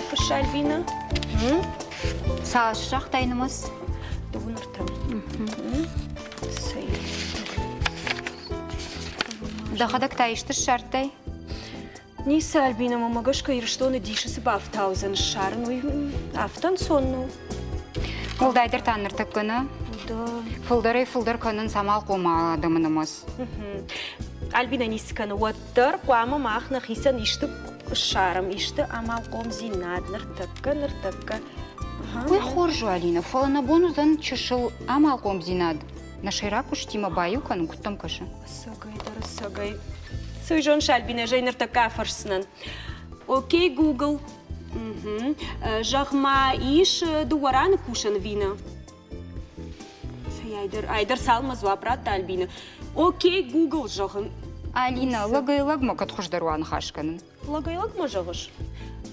Fış Albina. Sağışrak daynımız. Doğunurtam. Sayın. Dağıdak tayıştır şarttay. Nisa Albina mamagashka irştonu dişisi baftauzen şarın uy aftan sonu. Oldaydır tanır tıkkını. Fıldır kanın samal koma adamınımız. Albina niskanı wattır qama mağna xisan işti şarım işti amal qom zinad nırtıkka. Ой, хоржу, Алина, фалана бонуздан чешил амал ком зинад. На шираку штима баю кан куттам каша. Sagay. Söjön Albina jaynırtıkka farsınan. Окей, Google. Жахма iş duvaran kuşan vina. Aydır salmaz vaprat Albina. Окей, Google жахın. Алина, лагай-лаг макат хуждаруан хашканын. Лагайлаг mı жахış?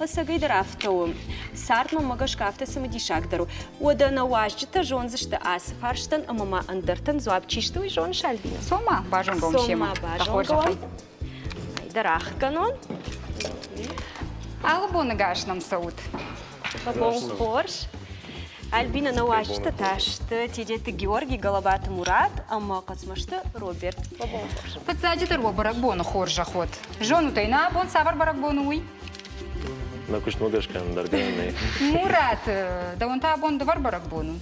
Sagaydır aftavım. Sartma magаш kafta mı dişakdaru. Oda na vajcıta jonzıştı as farştan ama andırtan zuapçişti uy jon Albina. Сома, бажан гом шема. Aydır ahkanon. Алы боны гашнам саут. Babon хорш. Albina na vajcıta taştı. Tideti Georgi Galabata Murat ama kaçmıştı Robert. Babon хорш. Пацадитер во барак боны хоржа ход. Жону тайна бон савар барак боны уй. На кушну гашкан дарганы. Мурат, да он та бон давар барак бону.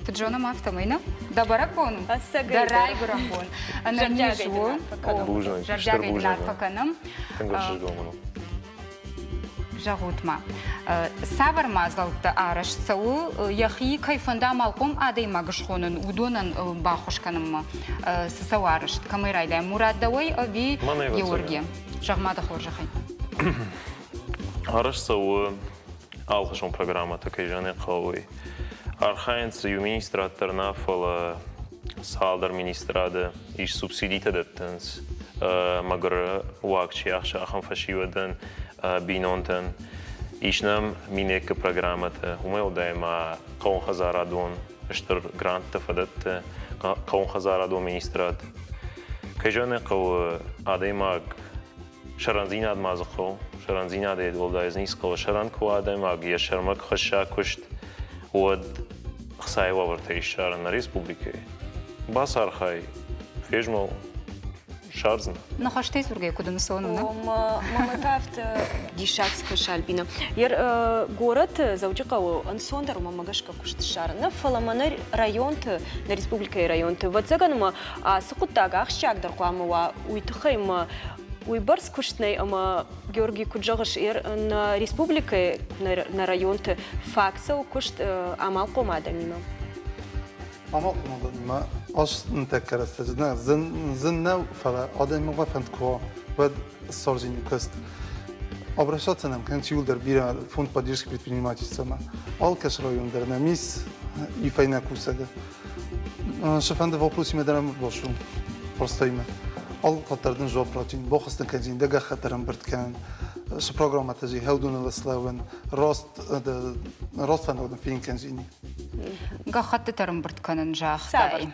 Джона мафтамайна. Да барак бону. Да рай барак бон. Ана нишвон. Бужан, Жарджага иднат паканам. Тангашыш гомону. Жагутма. Савар мазалта араш цау яхи кайфанда малком адай магашхонын удонан бахушканым савараш. Камайрайда Мурат давай аби Георгия. Жагмада хоржахай. Араш сау алхашон программа такой жаны қауы. Архайнц ю министраторна фала салдар министрады иш субсидита дептенс. Магар уакчи ахша ахам фашивадан бинонтан. Ишнам минека программата. Умел дайма қаун хазарадон. Штыр гранта фадатта қаун хазарадон министрат. Кай жаны қауы адаймаг شرانزین اد مازخو شرانزین اد ولدایز نیست که شران کو آدم آگی شرمک خشیا کشت ود خسای وارتای شران ریسپوبلیکه باس آرخای فیجمو شارزن نخشته سرگه کدوم سونو نه Mama kafta dişakska Albina. Yer город завжди ансондер мамагашка кушт шарна фаламана районты на республика районты. Вот заганма сукутага ахшагдар кламова уйтхайма Уйбарс куштней, ама Георгий Куджагаш на республике на районте факса кушт амал комада мимо. Амал комада мимо. Аш нтекерست. Зн фала آدم موقفند کو بعد соржини куст. Обращаться нам к Чилдер бира фонд поддержки предпринимательства. Алкаш район дерна мис и файна кусага. Шефанде вопросы медарам бошу. Просто имя. Al қатардың жоп протин, боқыстың кәдейін дәгі қатырын бірткен, шы программа тәжі, хәудуны лыслауын, рост фәндаудан фейін кәнжейні. Гахатты тарым біртканын жақтай.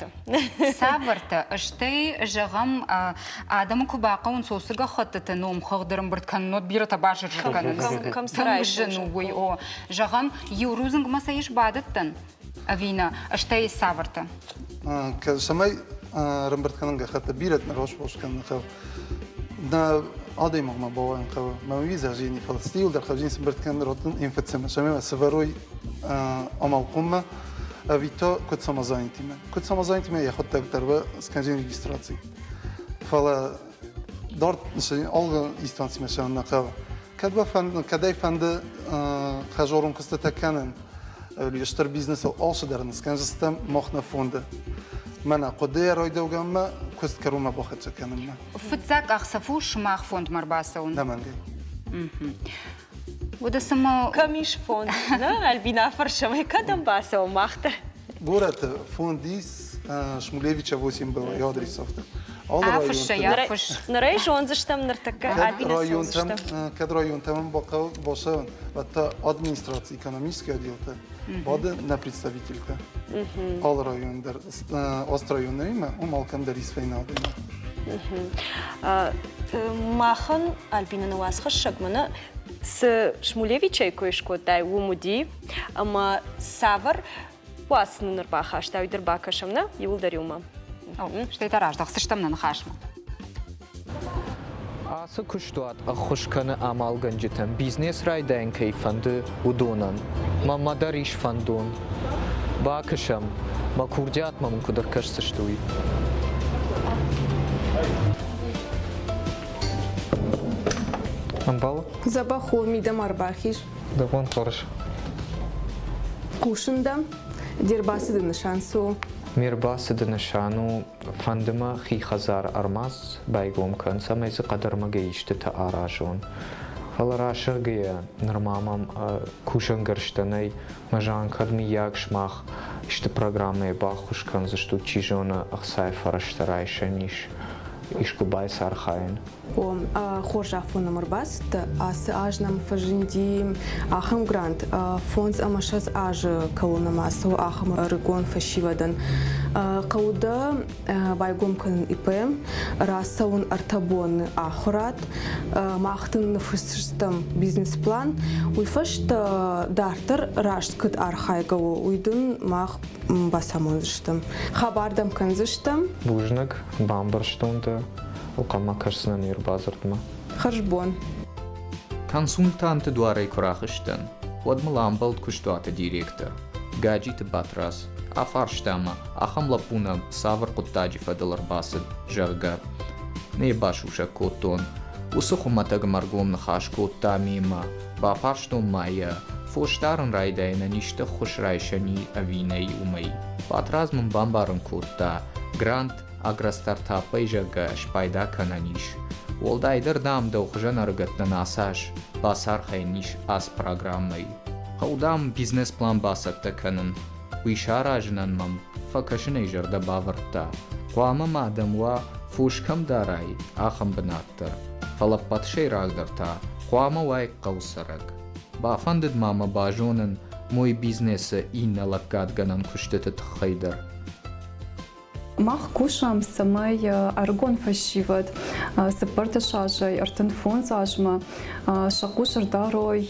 Сабырты. Үштай жағам адамы күбақауын сосы гахатты ном қағдырым біртканын, от бірі табашы жүрканын. Тым жыны ой о. Жағам еурузың маса еш бадыттын. Авина, үштай сабырты. Шамай رمبرتكان خاطر بيرت نروش باش كان خو دا عادي ما بوان خو ما ويزا جيني فلسطين در خجين سمبرتكان روتن انفتسم شمال سفروي امال قمه افيتو كنت سمازاينتي ما ياخذ تقدر سكانجين ريجستراتي فلا دارت نشين اول استانسي مثلا نقا كدبا فند كداي فند خجورون كسته كانن اللي يشتر بيزنس او شدر نسكان جستم مخنا فونده من قدير رويدا وجمع كست كروما باخد شكلنا. فتزاك أخسفوش ماخ فوند مرباسون. ده من جاي. وده سما. كميش فوند. نا البنا فرشة ما كدم باسه وماختر. بورت فونديس شموليفيتش أبوسيم بوا يادري صفته. عفش يعفش. نريش ونزش تم نرتكه البنا رايون تم كد رايون تم باقو باشون وتا администрация экономическая делта. Бада на представителька. Ал район дер Острайон има, умалкам дер исфейнады. Махан Альбина Навасха шагмана С Шмулевичей кое-что дай умуди, ама савар пуасны нырбаха, что уйдербакашамна и улдариума. Что это раждах, сыштамнан хашма. Асы күштуат ахушканы амал гынжытын бизнес райдайын кейфанды удонан. Мамадар иш фандон. Бакышам, макурдят мамын кудар кашсыштуй. Амбал? Запаху мидам арбахиш. Да вон хорошо. Кушында дербасы дыны шансу. Мирбасы дынышану фандыма хихазар армаз байгом кан самайзы qadarma geyişti ta arajon. Фаларашыр гея нормамам кушан гарштанай мажан кадми якшмах иште программы бахушкан за что чижона ахсай фараштарайшаниш ишку байсар хайн. Хоржа фоном арбас, ас ажнам фажинди ахам грант, фонд амашаз аж колонамасу ахам регон фашивадан. Кауда байгом кан ипем, расаун артабон ахурат, махтын фрстам бизнес-план, уйфашт дартер рашткат архайгау, уйдун мах басамонзыштам. Хабардам канзыштам. Бужнак, бамбарштунда. Уқама карсына мирбазырдма. Харжбон. Консультанты дуарай курахыштан. Одмаламбалд куштуата директор. Гаджиты батрас. Афарштама. Ахамлапуна савар куттаджи фадаларбасад жаргар. Не башуша коттон. Усухуматага маргом нахаш котта мима. Бафарштон майя. Фоштарн райдайна ништа хушрайшани авинай умай. Батразмын бамбарын котта. Грант агростартапы жага шпайда кананиш. Олдайдыр дамда ухжан аргатна насаш басар хайниш ас программой. Хаудам бизнес-план басакта канан. Уишаражнан мам факашын эжарда баварта. Қуамам адамва фушкам дарай ахам бынаттыр. Фалаппатшей рагдарта қуама вай қаусарак. Бафандыд мама бажонын мой бизнесі инна лаккадганан куштеты тхайдар. Мах кушам самай аргон фашиват, сапарта шажай, артен фон зажма, шакушар дарой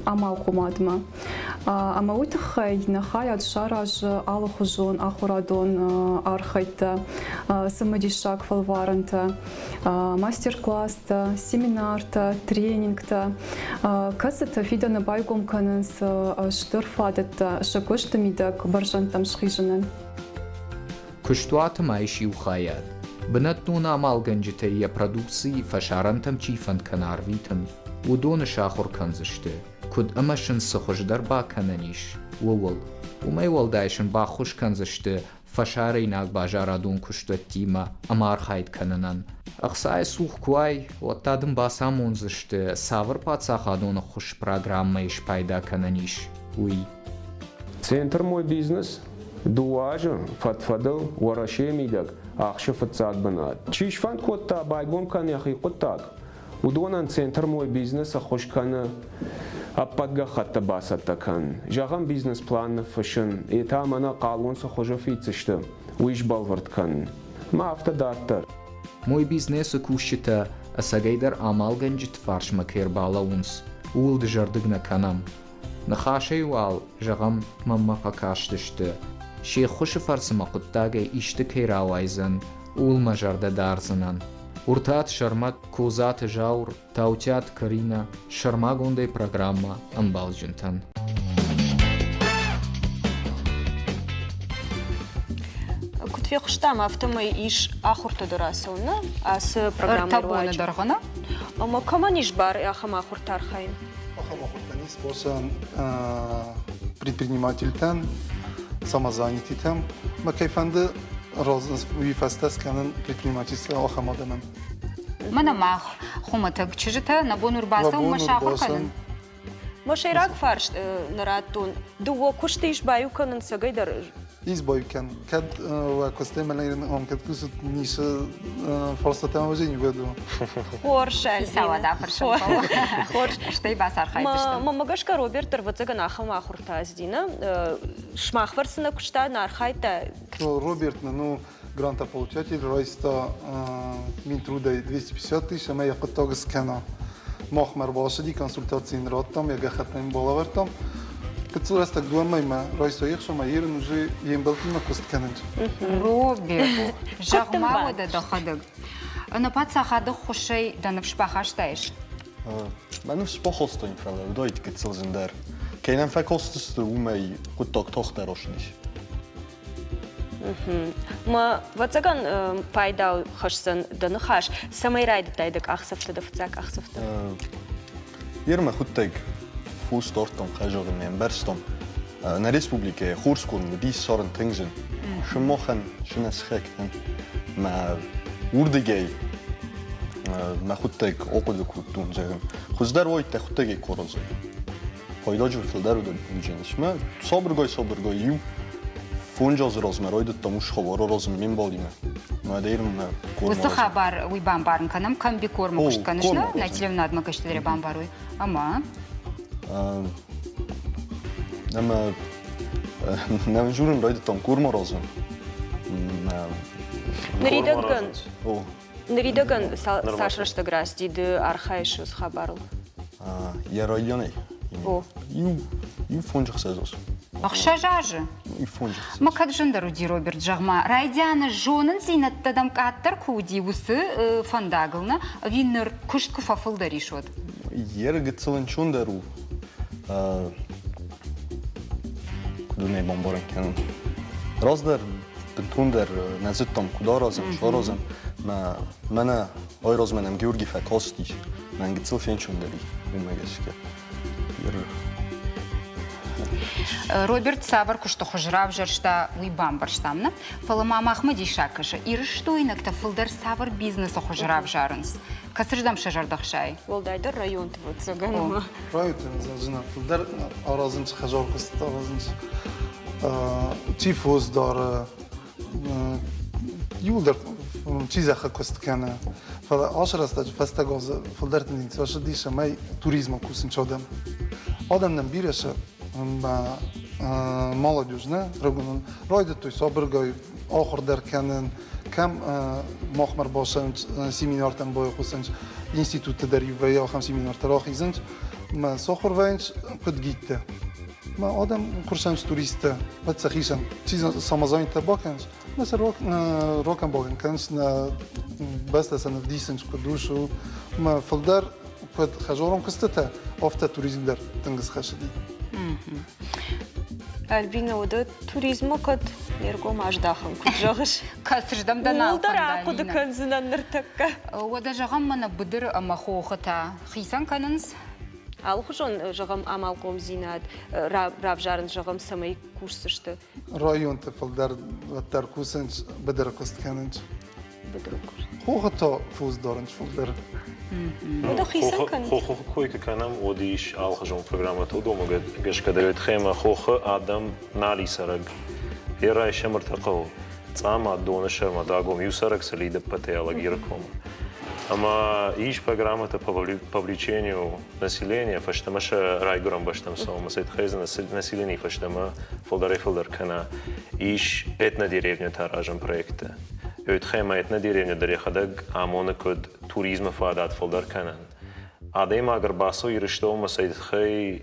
амал кумадма. Амаутахай нахай адшараж алухужон ахурадон архайта, самадишак фалваранта, мастер-класста, семинарта, тренингта. Касата фидана байгом кананс штырфадата, шакуштамидак баржантам шхижанан. Куштуата майши ухаят. Бнатнун амал ганжитая продукции фашарантам чифанд канарвитан. Удона шахур канзышты. Куд амашын сахуждар ба кананиш. Уол. Умай волдайшын бахуш канзышты. Фашарай наг бажарадун куштуаттима амар хайд кананан. Ахсай сух куай. Оттадым басамонзышты. Савр пацахадуна хуш программа иш пайда кананиш. Уй. Центр мой бизнес. Дуажа фатфадал ورشيميدك أخشى فتساق بنات. چیش فند کوتا بايگون کن یخی کوتاک. ودونان سنتر موی بیزنس خوش کنه. أبادغ خط باسط کن. جاهم بیزنس پلان فشن. ایتا منا قالون سخوجه فیتشته. ویش بالورد کن. ما افت دارتر. موی بیزنس کوشته اساگیدر عمل گنجت فرش مکر بالا اونس. اول دجاردگ نکنم. نخاشه وال جاهم مما فکاشتشته. شیخ خوش فرس مقداگه ایشته راوایزن اول مجرده دارزنن. Уртат шармат козат жаур таутят карина шармагондай программа амбалжинтан. Кутфех штам автомой иш ахурта дорасуна, а с программой Артабоны даргана? Ама каманиш бар ахам ахуртар хайм. Ахам ахуртанис босан предприниматель-тан, самозанятый-тан, макайфанды вифастас канан предпринимательство ахамаданан. Мана мах хуматак чижита набонур баса умашахур канан. Мошайрак фарш наратун дуо куштиш баю канан сагайдар. Избойкан, кад вакостемалайрен он кад кусут ниша фалстатам уже не веду. Хоршаль. Савада фаршал. Хорш. Штай басар хайдыштым. Мамагашка Роберт рвацага нахам ахурта аздина. Шмахварсына кушта нархайта. Роберт, ну грантополучатель, райста мин труда 250 тысяч, а моя котога скана مخمر باشه دی کنسولتاسیون راتم یا گختم بالا ورتم کتسو است دوام ما رئیس ویخ شما یه نوجی یم بلکه ما کست کنند روبي جغما ودا دخدق انا باتسا خدق خوشي دنفش بخشتايش من نفس بخواستیم فعلا دایت که زندر که اینم فکر است اومی خود دکتر داشتیش. ما واتساقن پایدا خشسن دنخش سمای راید تایدک آخسفته دفتک آخسفته. یرم خود تگ فوس دارتم خجالت میم برستم. نریسپوبلیکه خورس کنم دیس سارن تنگزن. شما خن شناس خکتن. ما وردگی ما خود تگ آقل کودتون زدم. خوش در وای خود تگی کارازه. پایدا جو فلدر رو داریم ما صبرگای یو فونجاز رازمرای داد تموش خبر رازم میم بالیم. ما دیرم وسط خبر وی بامبارن کنم کم بیکور مکشت کنش نه نتیجه ناد مکشت داره بامباروی اما نمیجورن راید تام کورم رازم. نریدگن ساشرشت گراس دید آرخایشوس خبرو. یه رایانه. یو فونج خسازوس. أخشجاج. ما كدجن درودي روبرت جغما رايديان جونن زينت تدم كاتر كودي وس فنداغلنا وينر كشت كفافل دري شود. يرجع تسلن شون درو. كدوني بامبارن كان. راز در بنتون در نزدتم كدا رازم شو رازم ما منا آی راز منم گیورگی فکاستیش من گتسل فين شون دري وماجش كده. Роберт Савар кушто хожрав жершта уи бамбарштамна. Фалама Махмади шакаша. Ирштуйнак та филдер Савар бизнеса хожрав жарынс. Касырдам шажардахшай. Волдайдар район вот заганма. Район зажина филдер аразынч хажар куст аразынч. Тифоз дар юлдер چیزا خواست کنه فلا عشر است فستگاز فلدرت نیست واش دیشه می توریسم کوسن شدم آدم نمیرشه با молодежь نه رگون راید توی صبرگای آخر در کنن کم مخمر باشند سیمینار تن باید خوسنج اینستیتوت داری و یا خم سیمینار تراخیزند ما سخر وینج قد گیته ما آدم کرشنج توریسته بعد سخیشن چیز سامازاین تباکنج مثلا روکن باگن کنش نه بس لسن دیسنج کدوشو ما فلدر کد خجارم کسته افت توریسم در تنگس خشدی. البینه وده توریسم کد یرگو ماش داخل کجاش. کسردم دنال. ولدر کد کنزن نرتکه. وده جغم من بدر اما خوختا خیسان کننس. алхушон жагам амал ком зинат раб жарын жагам самай курсышты район тефалдар ваттар кусенч бедер кост каненч хохото фуз доранч фулдер ода хисан кан хохо койка канам одиш алхушон программата удома гешкадает хема хохо адам нали сараг ерай шамартaqo цама дона шарма дагом юсарак салида патела гирком. Ама иш программата по привлечению населения, фаштамаша райгурам баштам сома, сайт хайза население фаштама фолдер кана иш этна деревня таражам проекта. Өт хайма этна деревня дарехадаг амона код туризма фадат фолдер канан. Адема агар басо ириштома сайт хай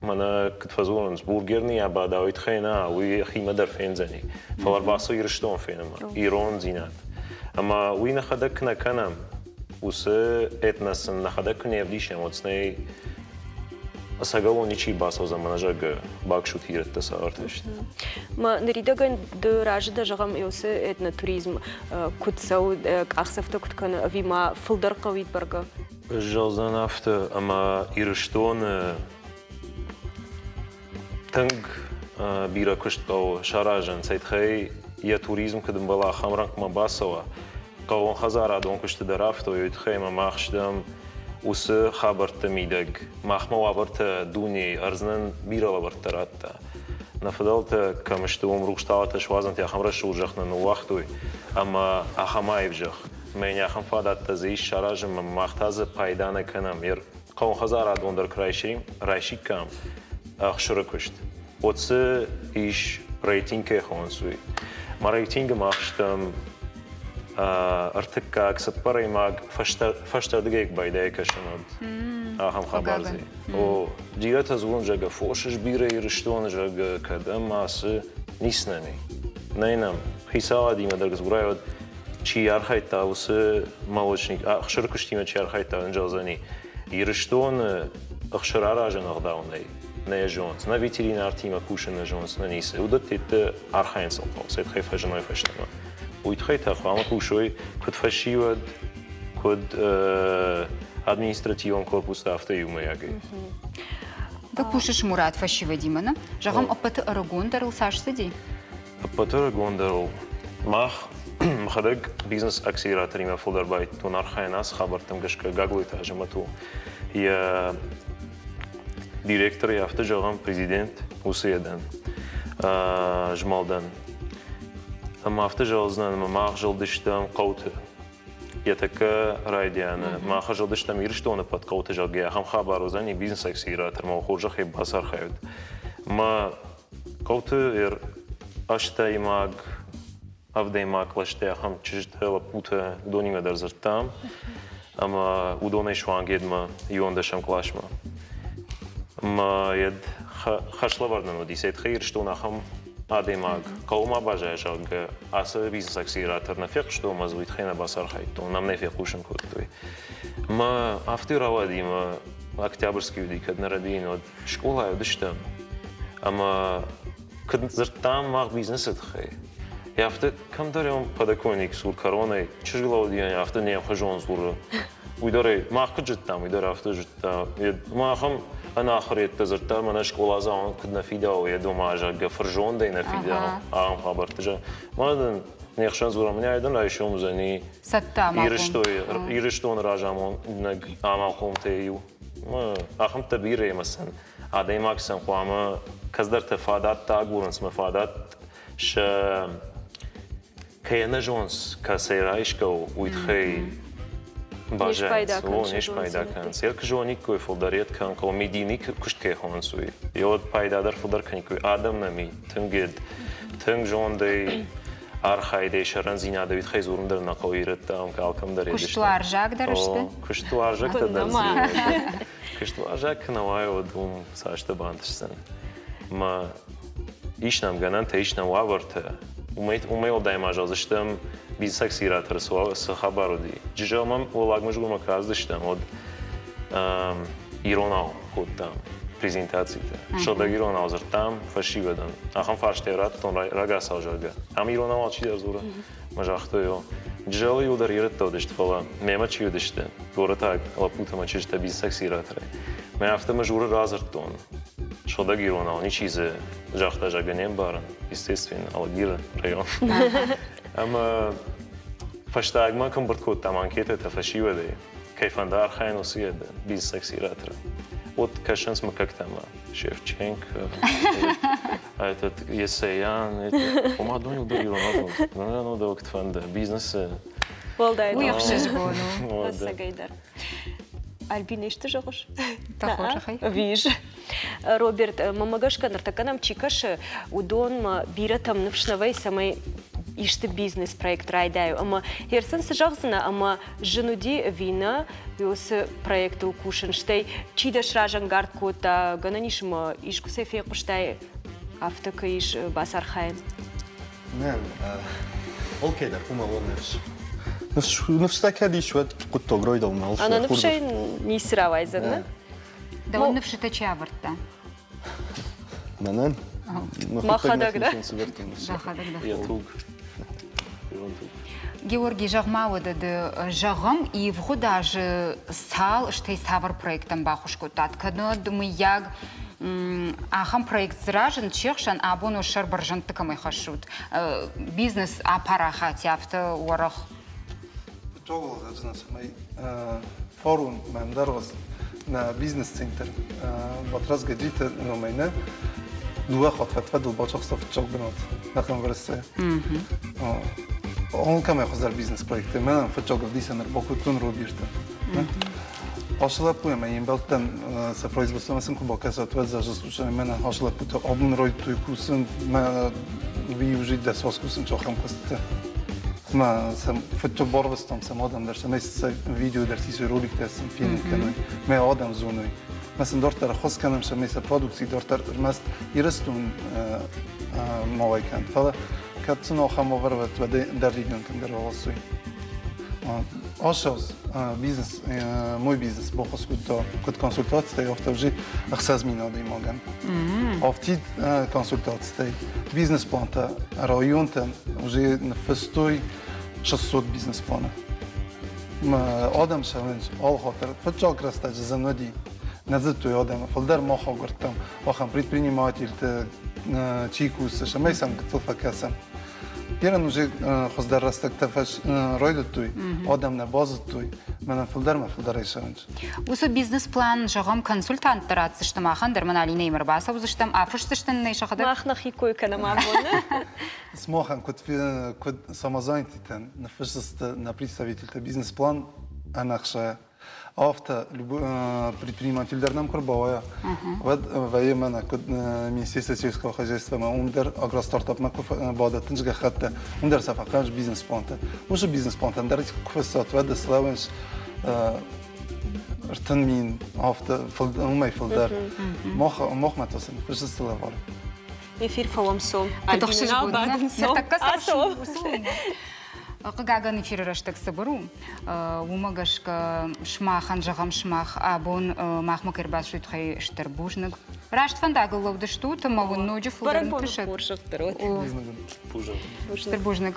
мана катфазонс бургерни абада өт хайна уи хима дар фензани. Фолдер басо ириштом фенама. Ирон зинат. Ама уи нахадаг на канам وسه اتناس نخدا کنی ابلیش اموتنی ساگالونی چی باس از زمان جاگ باکشوت هیرت تسارتشت. ما نریدگان دراج داجم یوسه اتنا توریسم کد سود آخسفت کد کنه وی ما فلدر قوید برگا. جازن افت اما ایرشتون تنگ بیرا کشت او شراجن سید خی یا توریسم کدوم بالا خمرانک ما باسوا. قوان خزارة دون كشت درافت ويتخيم ماخشدم وس خبرت ميدق ماخما وابرت دوني أرزنن بيرا وابرت راتا نفضلت كمشتوم روشتالت شوازن تي خمرش وجخنا نوقتوي أما أخما يفجخ من يخم فادات تزيش شراجم من مختاز بايدان كنام ير قوان خزارة دون در رايشي كام أخشر كشت وتس إيش ريتينج خونسوي ما ريتينج ماخشتم ارتكاك ستبري ماغ فشتر دقيق بايداي كشنود Ахам хабарзи. О дирет азун жага фошиш бире ирштон жага кадамасы ниснами. Найнам хисалади мадаргас бурайод чи архайта усы молочник ахшыр куштима чи архайта анжалзани ирштон ахшырара жанагдаундей. Не жонс, на ветеринар тима кушана жонс на нисе. Удат это архайнсал сет хайфа жаной фаштама. Уйтхайта хвама кушой куд фашивад куд административон корпус тафта юмаяги. Да кушаш Мурат фашива димана. Жагам апаты арагон дарыл саш сиди. Апаты арагон дарыл. Мах махадаг бизнес акселератор има фолдарбайт тон архайнас хабартам гашка гаглойта жамату. Я директор яфта жагам президент усеядан жмалдан. Ама афта жалзнан мах жалдыштам қауты. Я така райдиана мах жалдыштам ирштона под қауты жалге хам хабарозани бизнес акселератор ма хоржах басар хайд. Ма қауты ашта имаг авдеймак лаште хам чижтела пута донима дарзартам. Ама удоне швангедма юондашам клашма. Ма ед хашлавардан одисет хайр что нахам адемаг каума бажажаг аса бизнес акселератор нафиq что мазвит хайна басар хайто нам нафиq ушин коттой. Ма авторавадима октябрьский удикад нарадин од школа одиштам. Ама кдзартам маг бизнесет хай. Я авто камдарем подоконник сур короной чижглаудиан авто не хажон сур. Уйдоре маг кджтам уйдоре авто жта. Махам أنا آخريت تزرتها من أشكال أزعم كنا فيدا ويدوم عجق فرجون دينا فيدا خبرت جا ما أدن نيخشان زورا من يعيدن رايشون زني يرشتون راجعون نج عمل قوم تيو ما أخم تبيرة مثلا عادي ما كسم قوامه كذدر تفادات تاجورن اسمه فادات ش كينا جونس كسيرايش كو ويتخي باجات ونش پیدا کن. سیرک جوانی کوی فلدریت کن که میدینی کشت که خونسوی. یاد پیدا در فلدر کنی کوی آدم نمی تنگید تنگ جوان دی آرخایده شرن زینا دوید خیلی زورم در نقایرت دام که آلکم داری داشته. کشتو آرژاک درشته؟ کشتو آرژاک در زیاد. کشتو آرژاک نوای و دوم ساشته باندشتن. ما ایش نم گنن تا ایش نم وابرته. Умейл да има жазыштым бизнес акселератор с хабаруди. Жижамам улаг мажгума каздыштым од иронал код там презентациите. Што да иронал зартам фашивадан. Ахам фаштеврат тон рагаса жага. Ам иронал чи дазура. Мажахто ё. Жижалы ударират тодышт фала. Мема чи юдышты. Гората лапутама чишта бизнес акселератор. Ме автомажура разартон. Что да гиронал, ни чизе жахта жаганем баран, естественно, алгира район. Ама фаштагма камбарткот там анкета это фашиваде, кайфандар хайно сиеда, бизнес акселератора. Вот кашанс мы как там Шевченко, а этот Есаян, это помадонил да гиронал, ну да октфанда бизнес. Волдайд. Уяхшиж бону. Асагайдар. Альбина иште жоғыш? Тахор жахай. Виж. Роберт, мамагашка нартаканам чикаш удон биратам навшнавай самай иште бизнес проект райдаю. Ама ерсан сажағзына, ама женуди вина юс проект укушен штай чидаш ражан гард кота гананишма ишку сефе куштай автока иш басар хайм. Не, окей, да помало нефс. نفس كادي شوية كنت أقرأ ده ومالش. أنا نفسي نيسرا وايزنا. ده هو نفسه تشابرته. منن. ما خدك ده. ما خدك ده. يتوق. Георгий Жагмауда да жагам и входаж сал штей савар проектам бахушко таткано думаяг ахам проект зражен чехшан абоно шарбаржан такамай хашут. Бизнес апараха тяфта уарах. Чогол газна самай форум мандарос на бизнес центр батраз гаджита номайна дуа хатфат фадл бачахстав чог бинат накам версе он каме хазар бизнес проекте мен фачог дисанер бокутун робирта Ашла пуема им белтен се производством съм кубока за това за слушане мен ашла пута обн рой той кусен ма ви ужи да сос кусен чохам костите ما فتو بورستم سم آدم در سم ویدیو در تیز رولیک دستم فیلم کنم ما آدم زونوی مثلا دارتر خاص کنم سم مثلا پرودکسی دارتر مست یرستون موای کند فلا کاتون آخام آورد و در ریگن کند در واسوی آشاز بیزنس موی بیزنس با خاص کد کنسولتات تی افتادی اخساز مینادی ماگن افتید کنسولتات تی بیزنس پلان تا رایون تا وجه نفستوی 600 بیزنس پلانه ما آدم شونج آل خاطر فتجاک راسته جزندی نزد توی آدم فلدر ما خواهرتم آخام предприниматель تا چیکوس شما میسم کتل فکسم Пиран уже хоздер растек тафаш ройдут туй, адам на базу туй, менен филдер ма филдер ишанч. Усу бизнес план жагам консультант тарат сыштымахан дерман Алина Имарбаса узыштым, афыш сыштын не шахады? Махна хикой канама абоны. Смохан код самозанятый нафашист на представитель бизнес план анахша. Авто предпринимательдернам курбовая. Вот воемана код Министерство сельского хозяйства ма умдер агростартап ма бада тынжга хатта умдер сафакаш бизнес планта. Уже бизнес планта дерит квасат вада славенс ртанмин авто умай филдер. Мох матосен фашистла вар. Эфир фавамсом. Альбина баден сом. Қыгаган эфир раштак сабыру, умагашка шмахан жагам шмах, абон махмак ирбас шутхай штербужник. Рашт фандагл ловды штут, мавун ноджи фулдерн тышет. Штербужник.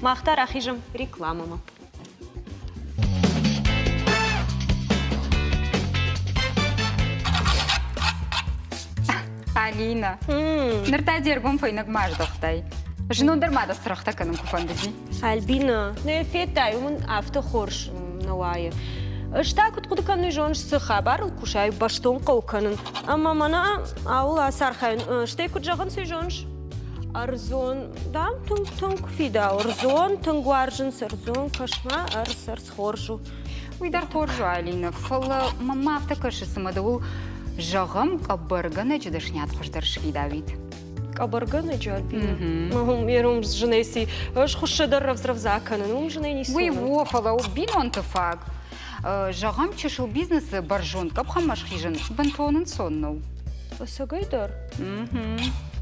Махтар ахижем рекламама. Алина, ныртадер гум файнак маждахтай. Жну дермада страхта канам куфандыди. Альбина, не фетай, он автохорш навае. Штакут куда кану жонш с хабар кушай баштон кауканын. Ама мана аула сархайн. Штей куджаган сой жонш. Арзон, да, тунг фида. Арзон, тунгваржин сарзон кашма арсарс хоржу. Уйдар хоржу, Алина. Фала мама автокаши самадавул жагам кабаргана чудашнят хождаршки Давид. Кабаргана джарбина. Махум ерум с женеси. Аж хушадар равзрав закана. Нум жене не сумат. Уй вофала убин он тафак. Жагам чешил бизнеса баржон. Капхамаш хижен. Бантонен соннау. Осагайдар.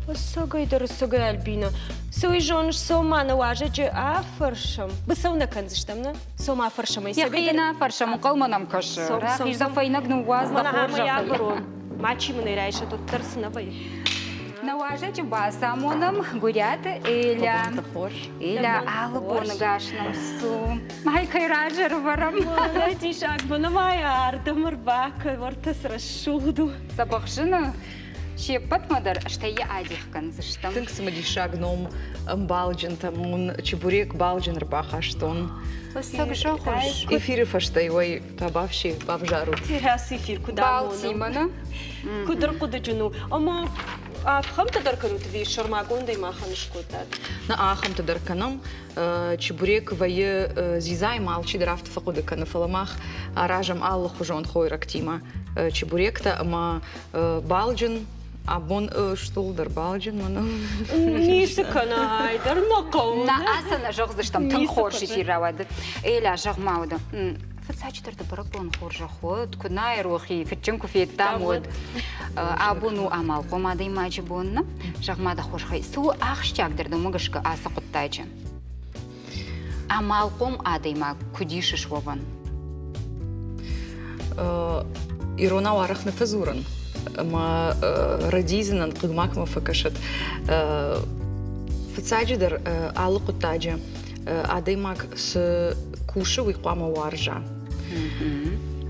Осагайдар, осагай Альбина. Сой жонш сома наважа че афаршам. Бысауна канзыштамна. Сома афаршам. Яхина афаршам. Калманам каш. Рахиш зафайнак нуаз да хоржа. Мачи мне райша тут тарсновай. Наважа че басамонам гурят Эля албон гашнам су. Май кайражер варам. Тишак банамая ардамар бака вартас расшуду. Сабахшина шепот мадар штая адих канзыштам. Тынк самадишак ном балджин тамун чебурек балджин рбахаштон. Осак жохош. Эфиры фаштай ой табавши бабжару. Тирас эфир куда Балтимана. Кудар куда джуну. Ама Ахам тадар канут ви шармагонда и маханыш котад. На ахам тадар канам чебурек вае зизай малчи драфт факуда кана фаламах аражам алла хужон хойрак тима чебуректа ама балджин абон штулдар балджин мана. Нисы кана айдар накау. На асана жогзыштам тын хорши тиравады. Эля жагмауда. Фацачтарда баракон хоржа ход, кунай рохи фитченку фиттамод. Абуну амал комада имачи бонна. Жагмада хошхай су ахшчагдырды мыгышка аса куттайчы. Амал ком адайма кудишиш вован. Ирона варах нафазуран. Ма радизинан кыгмак мафакашат. Фацачдар ала куттайчы. Адаймак с куши виқама варжа.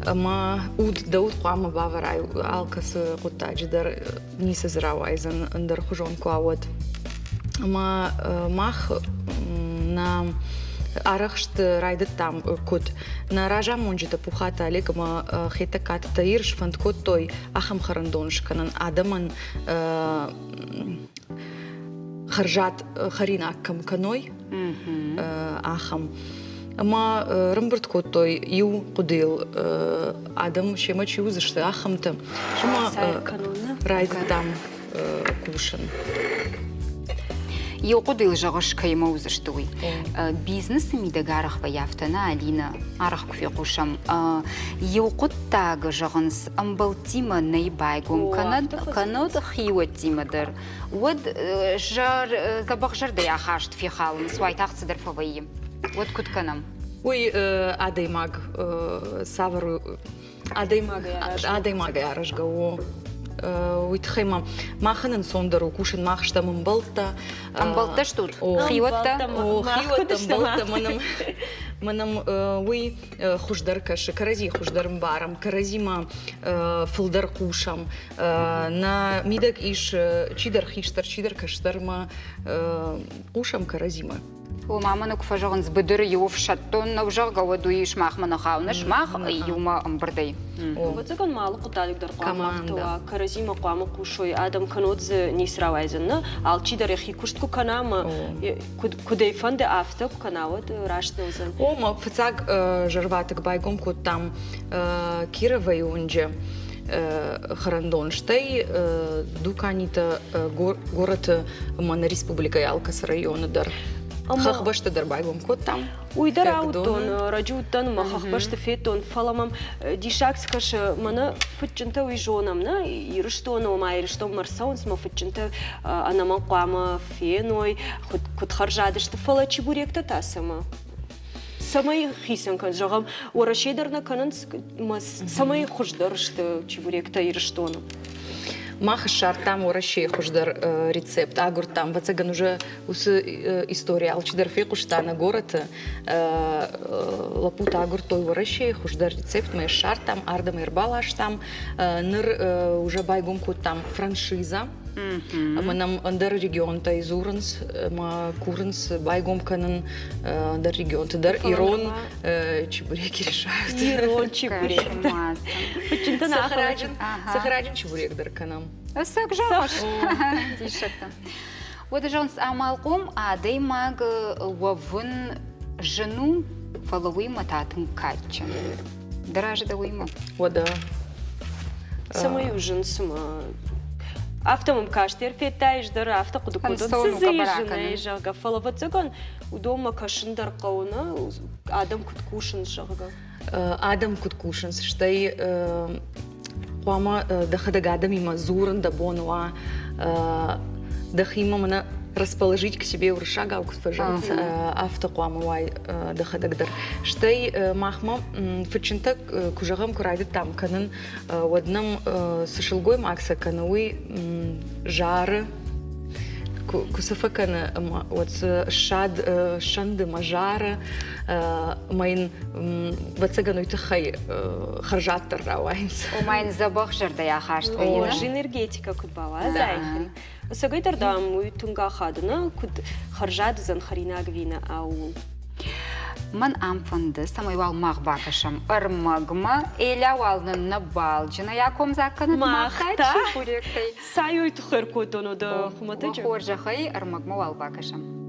Ама уд даут қама баварай алкас қутадждар ниса зравайзан дар хужон клават. Ама мах на арахшт райдат там кот на ража монжита пухата алек ама хета катта ирш фанд кот той ахам харандонш канан адаман харжат харина кам каной ахам. Ама рымбырт котой ю кудил адам шема чузышты ахамты шема райд там кушан. يوقد الجغش كيما وزشتوي بيزنس ميدغارخ بيافتنا علينا عرخ في قشم يوقد تاغ جغنس أمبلتيما نيبايغم كند خيوتي مدر ود جار زبغ جر ديا خاشت في خالن سواي تاخت صدر فويم ود كنت كنم وي ادي ماغ سافر ادي ماغ يارش جو ويتخيما ما خنن صندر وكوشن ما خشتا من بلطة شتور خيوتا مبلطة منم وي خشدر كش كرزي خشدر مبارم كرزي ما فلدر قوشم نا ميدك إيش چيدر خيشتر چيدر كشتر ما قوشم كرزي ما وماما نكفى جغنز بدر يوف شتون نوجغ قودو يشماخ من خاونش ماخ يوما أمبردي وبتكون معلق تالك در قامك توا كرزي مقام قوشوي آدم كنوز نيسرا وعزنا على در يخي كشتكو كنام كده فند أفتك كناود راشت نوزن ما فتاق جرباتك بايقوم كتام كيرا يونجا خرандонштай дуканита город мана республика Ялкас района дар خخبشت در بايقوم كتام ويدر عودون رجوتن ما خخبشت فيتون فلامم ديشاكس كش منا فتشنتا ويجونمنا يرشتون وما يرشتون مرسونس ما فتشنتا أنا ما قامة فينوي كنت خرجة دشت فلا تشبوريك تتاسما سامي خيسن كان جغم ورشيدرنا كانت سامي خوش درشت تشبوريك تيرشتون ما خشار там ورشي خشدر рецепт агур там вацаган уже ус история алчидер фи куштана город лапута агур той вораши хуждар рецепт мы шар там ардам ирбалаш там ныр уже байгум кут там франшиза мы нам андер регион та изурнс ма курнс байгум канан андер регион дар ирон чебуреки решают ирон чебурек почему-то сахараджин чебурек дар канам ساق جاش ديشتا ودجونس أعمالكم عادي ماغ وفن جنو فلوي متاتن كاتشن درجة دويمة ودا سمايو جنس ما أفتهم كاشتير في تايج در أفتقد كودون سزيجنا جاga فلوت زغن ودوما كاشن در قونا آدم كتكوشن جاga آدم كتكوشن شتاي قواما دخدا гадами мазуран да бонуа дахима мана расположить к себе уршага у пожалуйста автоқуама вай дахадагдар штай махма фичинта кужагам курайды там канын одном сушилгой макса канауи жары кусафакана вот шад шанды мажара майн вацагану тахай харжаттар равайнс وماين забах жерда я хашт о энергетика кутбава зайхри сагайтар дам уйтунга хадна кут харжад зан харина гвина ау من أنفند سمي والمغ باكشم أرمغما إلا والنا نبالجنا ياكم زاكنا ما خاطر بوريكتي سايو يتخير كودونو دا خمتجو وخورجا خي أرمغما والباكشم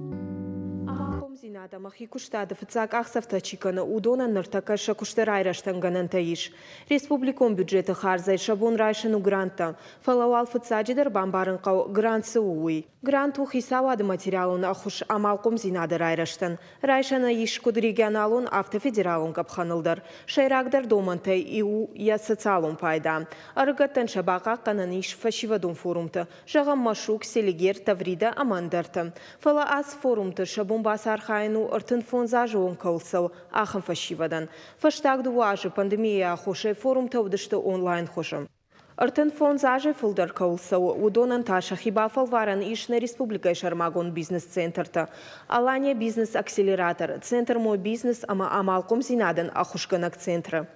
زينادا مخي كشتاد فتساق أخسفتا چيكنا ودونا نرتكا شكشتر عيرشتن غنن تايش ريسبوبليكون بيدجيت خارزاي شابون رايشنو гранта فلوال فتساجي در بامبارن قو грант سووي гранту хисауад материалун ахуш амалком зинада райраштан райшана иш куд регионалун автофедералун капханылдар шайрагдар домантай иу я социалун пайда аргаттан шабака кананиш фашивадун форумта жагам машук селигер таврида амандарта фала аз форумта шабун басар хайну артын фонзажун калсау ахам фашивадан фаштаг дуажы пандемия ахуше форумта удышты онлайн хошам Артен фон заже фулдер каулсау удонан таша хиба фалваран ишна республика шармагон бизнес-центрта. Алания бизнес-акселератор. Центр мой бизнес ама амалком зинадан ахушганак центра.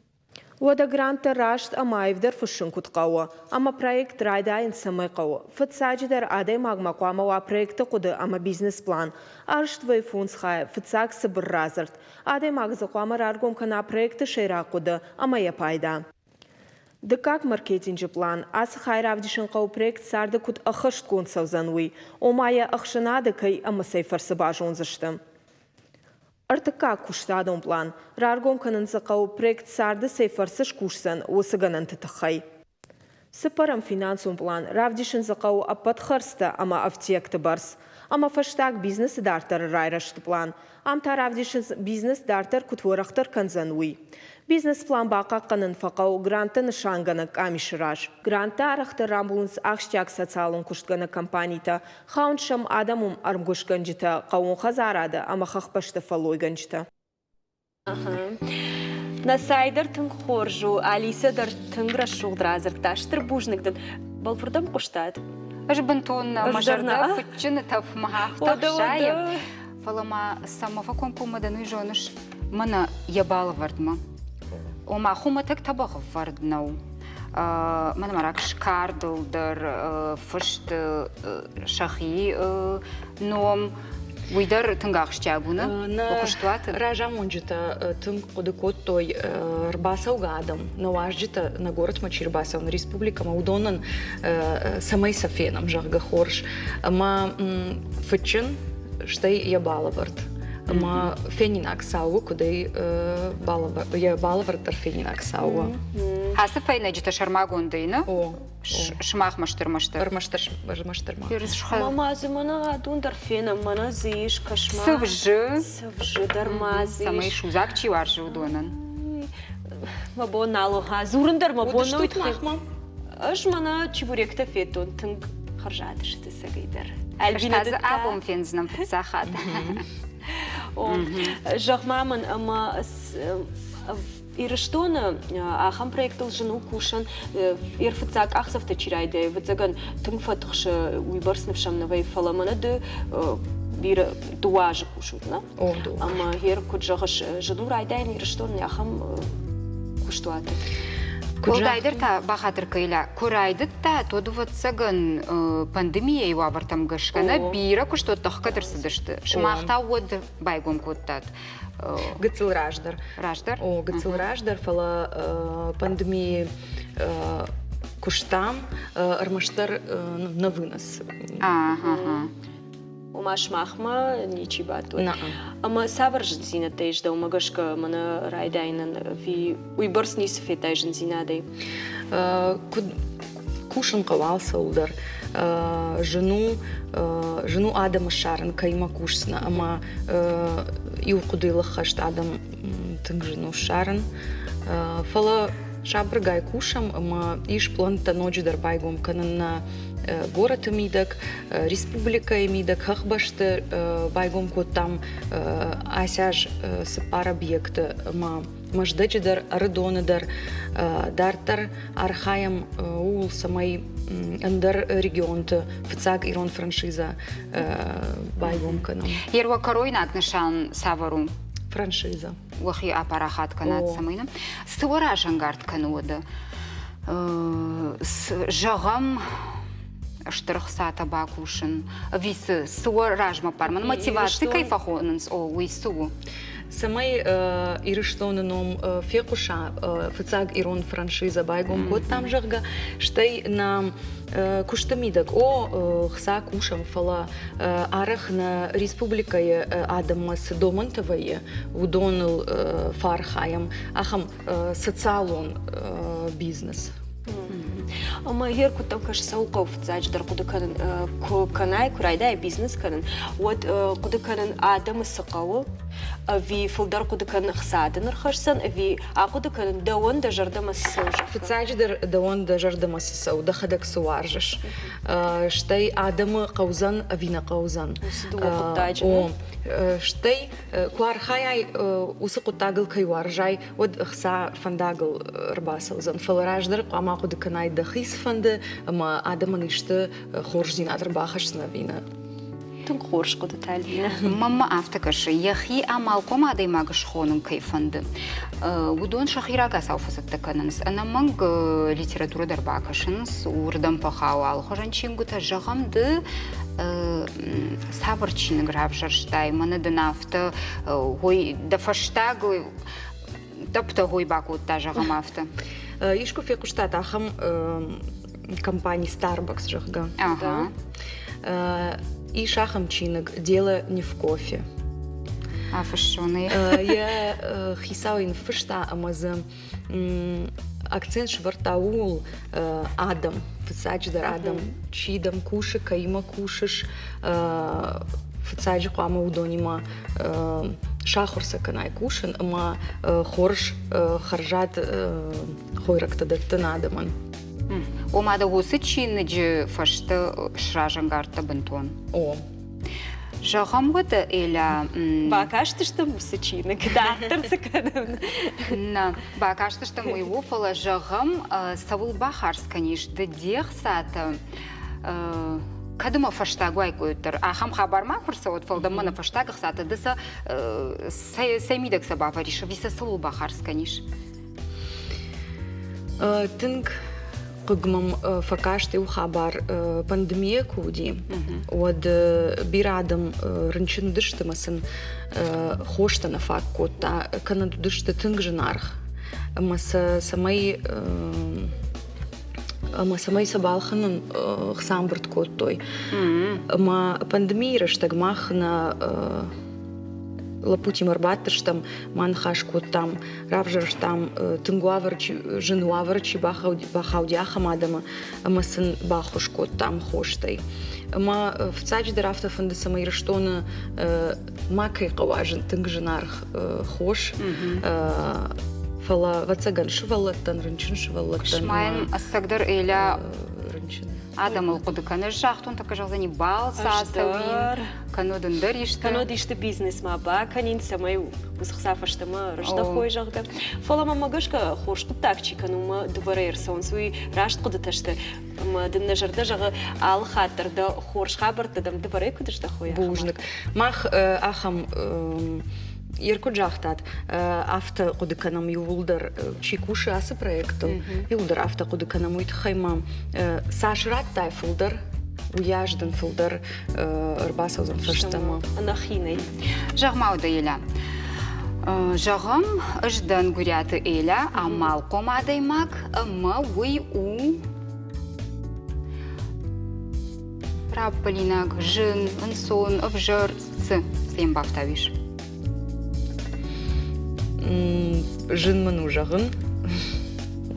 Уада гранта рашт амаевдер фушын кутқауа. Ама проект райдайын самайқауа. Фатсаджидер адай магмақуама ва проекты қуды ама бизнес-план. Аршт вай фунсхая. Фатсаг сабыр разарт. Адай магзақуама раргом кана проекты шайра қуды ама япайда. Дыкак маркетинджи план, аз хайравдишын қау проект сарды кут ахышт кон саузануи, омая ахшынады кай амасай фарсыбажон зашты. Артыкак куштадон план, раргом канынсы қау проект сарды сай фарсыш кушсан, осыганан тытықай. Сыпарам финансум план равдишин закау аппатхарста ама автиекты барс. Ама фаштаг бизнес дартар райрашты план. Амта равдишин бизнес дартар кутворахтар канзануи. Бизнес план бақаққанын фақау гранты нышанғаны камишыраж. Гранты арақтар рамбулынс ақштяк социалын күштганы компанийта. Хауншам адамум армгушганжита қауын хазарады ама хақпашты фалойганжита. Насайдар тың хоржу, Алисадар тыңгра шуғдразыр таштыр бужныкдан. Балфырдам құштады. Аж бентон мажарда футчины тап махахтап шайым. Фалама самафа компумадану жоныш мана ябалы вардма. Ома хума так табағы варднау. Мана марак шкардылдар, фышт шахи ном. Уйдар тыңғақштягуны оқыштуаты? Ражам онжыта тың қодыкот той рбасау гадам. На важжыта на город мачи рбасау на республика Маудонан самай сафенам жағға хорш. Ма фытчын штай ябалавард. Ма фенинак сауы, кудай ябалаварддар фенинак сауы. Хасы файна жыта шармагондайны? О. Шмах маштыр-маштыр. Маштыр-маштыр. Мама зымана адундар фена, мана зиш, кашма. Сывжы. Сывжы, дармазиш. Самай шузак чиваржы удонан. Мабо налуха. Зурындар мабо нойт махма. Аж мана чебуректа фетон, тынг харжадышты сагайдар. Аштазы абом фензнам фетсахат. Жағмамын, ама ирыштоны ахам проектыл жыну кушан ирфыцак ахсавта чирайды. Вăцăган тың фатықшы уйбарснып шамнавай фаламанады бир дуажы кушудна. Ама хер куджағыш жыну райдайын ирыштоны ахам куштуаты. Кудайдыр та бахатыр кайла. Курайдыт та тоду вăцăган пандемия юабартам гышкана бира куштот тахкатыр сыдышты. Шмахта уод байгом коттат. Гыцыл раждар. Раждар? О, гыцыл раждар, фала пандемии куштам, армаштар на вынос. Ага. Умаш махма, ничего то. Ама саваржын зина тейжда, умагашка мана райдайнан, ви уйборс нис фетайжын зинадей. Кушан кавался удар. Жену Адама Шаран, кайма кушсна, ама и укудыла хашт Адам тынг жену Шаран. Фала шабргай кушам, ама иш планта ночь дарбайгом канана город мидак, республика мидак, хахбашты байгом кот там асяж сапар объекта, ма маждачидар, рыдоныдар, дартар архаям ул самай андар регионты фцаг ирон франшиза байгом канам. Ерва коройнак нышан савару. Франшиза. Уахи апарахат канат самайна. Сывара жангард кануады. Жағам штырықса табакушын. Висы суа ражма парман. Мотивация кайфахонынс о уйсу. Самай ирыштоныном фекуша фцаг ирон франшиза байгом кот там жырга штай на куштамидак о хса кушам фала арах на республикае адамас домантовае удоныл фархаям ахам социалон бизнес. Ама хер кутам каш сауков цачдар куда канай курайда бизнес канан. Вот куда канан адам сакау ви фулдар куда кан хсадын рхашсан ви куда кан давон да жардама сауж. Цачдар давон да жардама сау да хадак суаржаш. Штай адам каузан вина каузан. О штай куархай усакутагл кайваржай вот хса фандагл рбасаузан фалраждар ама куда канай да хисфанды ама адам ништы хоржин адрбахашна вина. Тун хорш куда талвина. Мама автокаши яхи амалком адай магаш хонун кайфанды. Удон шахирага сауфасатта кананс. Ана манг литература дарбакашынс урдам пахау алхожанчингута жағамды сабырчины графшарштай маны дынафты гой дафаштагы тапта гой бакутта жағам авты. Ишку фекуштат ахам компании Starbucks жахга. Ага. И шахам чинок, дело не в кофе. А фашоны? Я хисау ин фышта амаза акцент швартаул адам, фцадждар адам, чидам куши, каима кушиш, фцаджи қама удонима шахурса канай кушин, ама хорш харжат хойракта даттан адаман. Омада осы чиныджы фашты шражангарта бентон. О. Жағам ғыды әлі... Бақаштыштым осы чины, кдақтырцы кадым. Бақаштыштым ұйву фала жағам савыл бақарс, конечно, дех саты. Кадыма фаштагу айкөйтір. Ахам хабарма құрса от фалда мына фаштагық саты. Дыса саймидак сабаға реші. Виса савыл бақарс, конечно. Тынг قمم فكاشتي وخبر بندمية كودي ود بيرادم رنشن دشت مثلا خوشتنا فاك كوتا كان دشت تنجنارخ أما سماي سبالخن خسامبرت كوتوي أما بندمية رشتاق ماخنا лапути марбаттыштам манхашкуттам равжырштам тынгуаварчи жынуаварчи бахаудяхам адама амасын бахушкуттам хоштай ама вцач драфта фанды самайрштона макай қаважын тынгжынарх хош фала вацаган шывалаттан рынчын шывалаттан шмайын ассагдар эля Адам ұлқыды кәні жақтың тақа жағзаны бал састауын, канодын дар ешті. Канод ешті бизнес ма ба, канин самай ұсықсафашты ма рышта қой жағды. Фалама мағышқа қоршқыт такчи канума дұбары ерсон суй рашт қыды ташты. Дынна жарды жағы алы хаттырды қоршқа бұрттыдым дұбары күдішті қой. Бұжнық. Мақ ахам Ирку джахтат авто кудыканам юлдар чикуши асы проектом юлдар авто кудыканам уйт хайма сашрат тайфулдар уяждан фулдар рбасаузан фаштама анахиней жағмауды еля жағым ыждан гуряты еля амал комадаймак ама уй у рапполинак жын инсон обжар сы сен бафтавиш жын жағын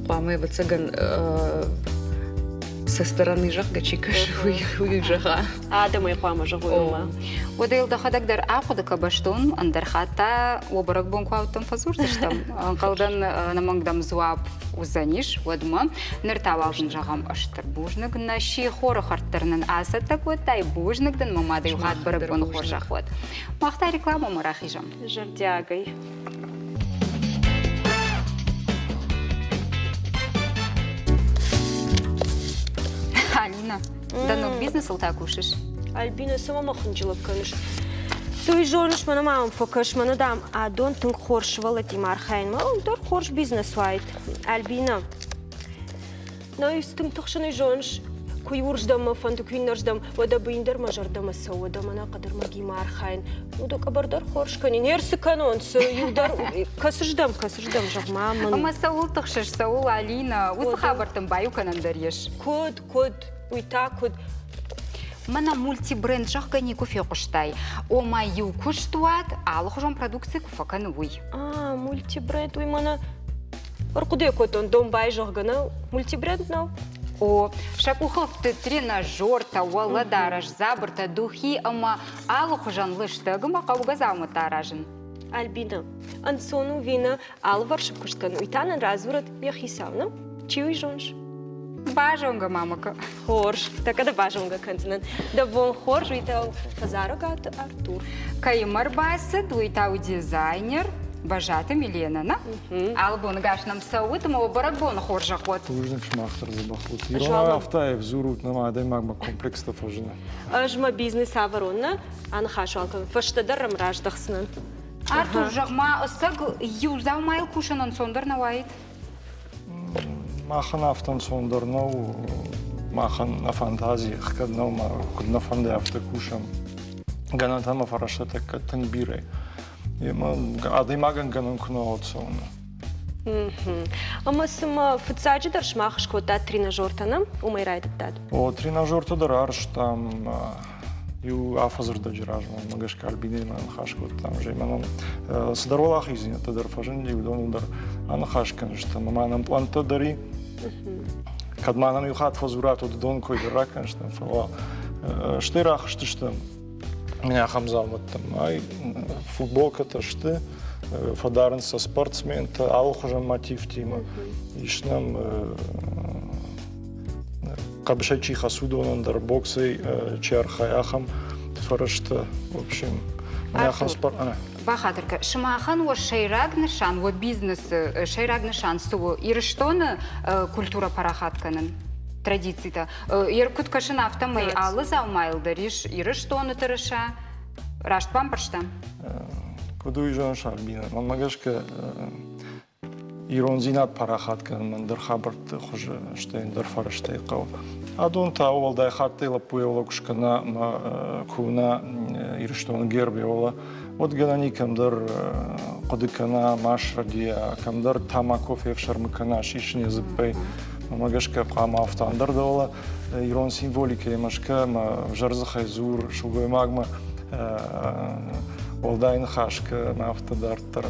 қуамай вацаган со стороны жаққа чикаш уй жақа адамай қуама жағуыма Одайлда хадагдар ақудыка баштон андархата обарак бонкуаутан фазурдыштам қалдан намаңдам зуап узаниш одма ныртавалдын жағам аштыр бужныг наши хоры харттарнын асатак отай бужныңдын мамадай хат барак бон хор жақуат мақта реклама марахижам жардягай Алина, да ну бизнес алта кушаш? Альбина сама махнчила каныш. Той жонш мана мам фокаш мана дам адон тын хорш валати мархайн ма дор хорш бизнес вайт. Альбина. Но истым тохшаны жонш куйурждам фанту куйнарждам вода биндер мажардам сауда мана кадар маги мархайн. Удо кабардар хорш канин ерсы канонс юдар касыждам жагма ман. Ама саул тохшаш саул Алина уз хабартым баю канандареш. Код уйта код Мана мультибренд жағғани кофе құштай. Ома ю күштуат, алық жон продукция куфаканы уй. Мультибренд уй мана Оркуде котон домбай жағғаны мультибренд нау? О, шакуховты тренажер, тауалы дараж, забырта духи, ама алық жон лыштығыма қауға замы таражын. Альбина, ансону вина алы варшып күшткан уйтанын развырат яхисавна? Чиуй жонш? Бажонга, мамака. Хорш, така да бажонга кантинан. Да вон хорш уйтау фазарогат Артур. Каймар басыд уйтау дизайнер, бажаты Милена, на? Албон гашнам сауытым, обарак бон хоржа ход. Ужнак шмахтар забахут. Ирона автаев зурут намадай магма комплекста фажына. Ажма бизнес аваронна, анхашалкан. Фаштадаррам раждахсынан. Артур жағма ыстаг юзау майл кушанан сондар навайд. Махан автан сондарнау, махан на фантазии, хкаднау ма кудна фанде автокушам. Ганатама фарашата катан бирай. Ема адаймаган ганан куна отсауна. Ама сама футсаджи даршмахш кота тренажертана, умайрайдат дад. О тренажерта дар арштам يو عفزر دجراج ما مجاش كالبيني ما نخاش كنت تام جاي ما صدروا لا خيزين تقدر فجن دي ودون در أنا خاش كنش تام ما أنا أنت دري kad ma nam ju hat fazuratu do don koji rakanštam fala štirach štistam меня хамзалматтам ай футболката шты фадарн со спортсмента алхожам мотив тима ишнам кабшачи хасудонан дар боксы чархаяхам фарашта в общем меня хам спорт بخاطر شماخن و شیراگ نشان و بیزنس شیراگ نشان سو ایرشتون کультура парахат کنن تрадиции та یر کد کشن افتا می آلز او مایل دریش ایرشتون ترشا راشت پام پرشتم کدوی جان شالبینه من مگش که ایران زینات парахат کنن من در خبرت خوش شتین در فرشته قو ادون تا اول دای خاطی لپویولا کشکنا ما کونا ایرشتون گربی ولا вот генани камдар قدكنا машрадия камдар тамаков евшармыкана шишне зыппай магашка қама автандыр дола ирон символика емашка жарзахай зур шугой магма олдайн хашка автодартар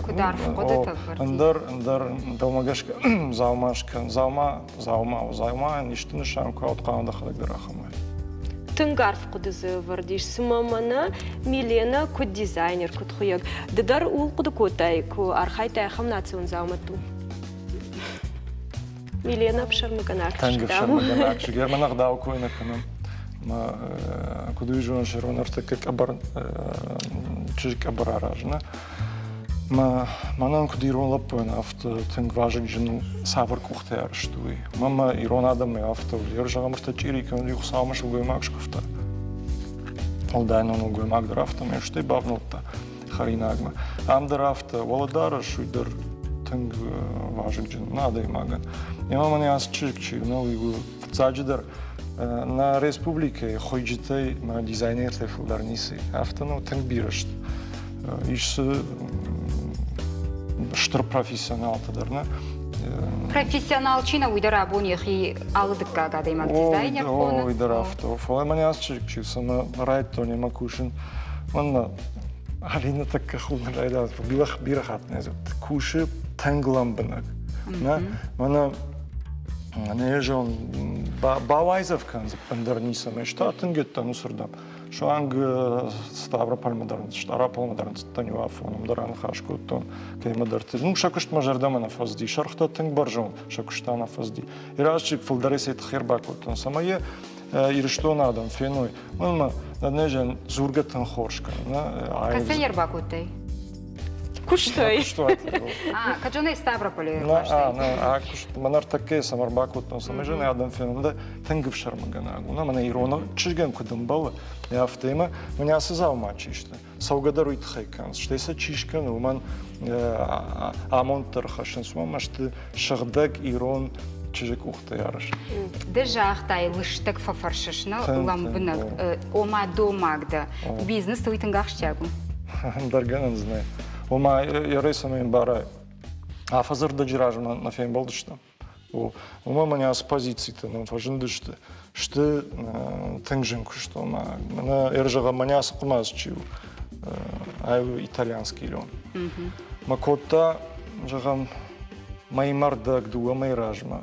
андар далмагашка залмашка залма ништыны шамка отқанда хадырахамай Тынгарф кудызы вардиш сымамана Милена код дизайнер код хуяк дадар ул куды котай ку архайтай хамнацион заумату Милена пшармаганак танга пшармаганак германах дау койна канам ма куды жон шерон артак абар чижик абаражна ма манан куды ирон лаппойна авто тынг важик жину савар кухтар штуй мама ирон адам авто ержагам штачири кон юх самаш угоймак шкуфта олдайн он угоймак драфта ме шты бавнолта харинагма ам драфта володара шуйдер тынг важик жину надо имаган мама не ас чиркчи но и цаджидер на республике хойжитай ма дизайнер тефуларниси авто но тынг бирашт иш штыр профессионал тадарна профессионал чина уйдара бунехи алдыкка гадаймак дизайнер о уйдара авто фолай мани аз чиркчи сама райто нема кушин манна алина такка хулна райда бирах атнезу куши тангламбанак на мана не жон бавайзов канз пандарниса мештатын геттан усурдам şu an Stavropol modern, Stavropol modern, tanıwa fonum daran xaşkutun, kaymadartı. Nu şakışt majardama nafazdi, şarxtatın barjon, şakıştana nafazdi. İraçık fildareset xerbakutun. Samaye irişton adam fenoy. Mama nadnejan zurgatan xorşka, na. Kasa yerbakutay. Куштай. Каджоне Ставрополе. Манар таке самарбакутун, самежен адам феном да тангып шармаганагу. На мана ирона чижген кудым бала. Я в тема, меня осознал мачишта. Саугадару итхайкан. Штеса чишкан, уман амонтер хашен сумам, ашты шагдак ирон чижек ухта ярыш. Дежахтай лыштык фафаршышна ламбынак. Ома домагда. Бизнес уйтынгах штягу. Дарганан знает. Ома яресамын барай. А фазыр да жиражма на фейм болды что. Ома меня с позиции-то, но важен дышты. Что тыңжинку, что на эржага меня сыкмаз чил. Ай итальянский лен. Макота жагам маймардак дуа майражма.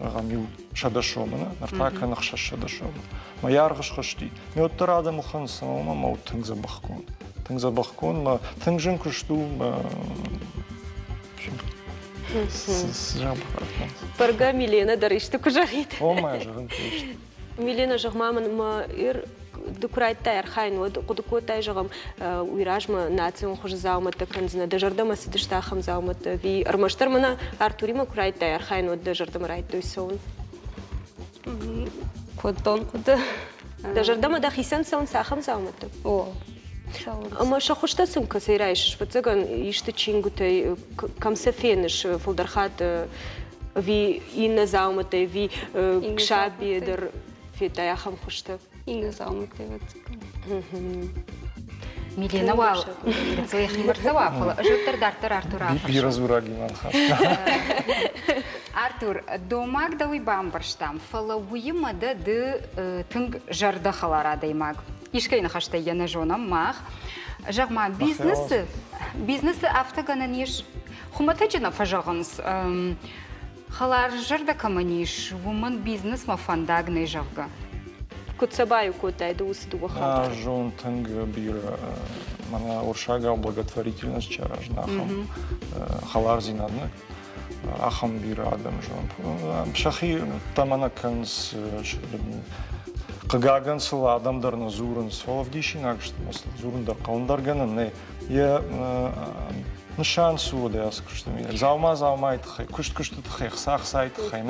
Гамил шадашомана, нартака нахша шадашомана. Маяргаш хашти. Меоттар адам ухан самома мау тыңза бахкон. Тыңза бахкон, ма тыңжин кушту, Парга Милена дарышты кужагит. О, моя жагын тышт. Милена жагмамын ма ир дукурайттай архайн вот кудукотай жагам уйражма национ хуж заумата канзна дежардама сидышта хам заумата ви армаштармана артурима курайттай архайн вот дежардама райттой сон. Кодон куда? Дежардама да хисан сон сахам заумата. О. Ама шахушта сум касейраиш, вот заган иште чингутай камсефениш фулдархат ви инна заумата ви кшаби дар фитая хам хушта. Инна заумата вот. Милена вал, лицо их не марцевала, жертер дартер Артур Афрш. Биразураги манхаш. Артур, домаг да уй бамбарштам, фала уйма да тынг жарда халара даймаг. Ишкайна хашта яна жонам мах. Жагма бизнесы автогананиш. Хуматаджина фажаганс. Халар жарда каманиш, вуман бизнес мафандагны жагга. Куцабаю котай да устуга халтар. Жон тынг бир мана уршага благотворительность чаражнахам. Халар зинадны. Ахам бир адам жон. Шахи тамана канс Қағаған сыл адамдарына зұрын солавдейшін ағышты, зұрын да қауындарғаны, не нышан суы да ясы күштім. Залма-залмайды қай, күшті қай, қсақ-сайды қай.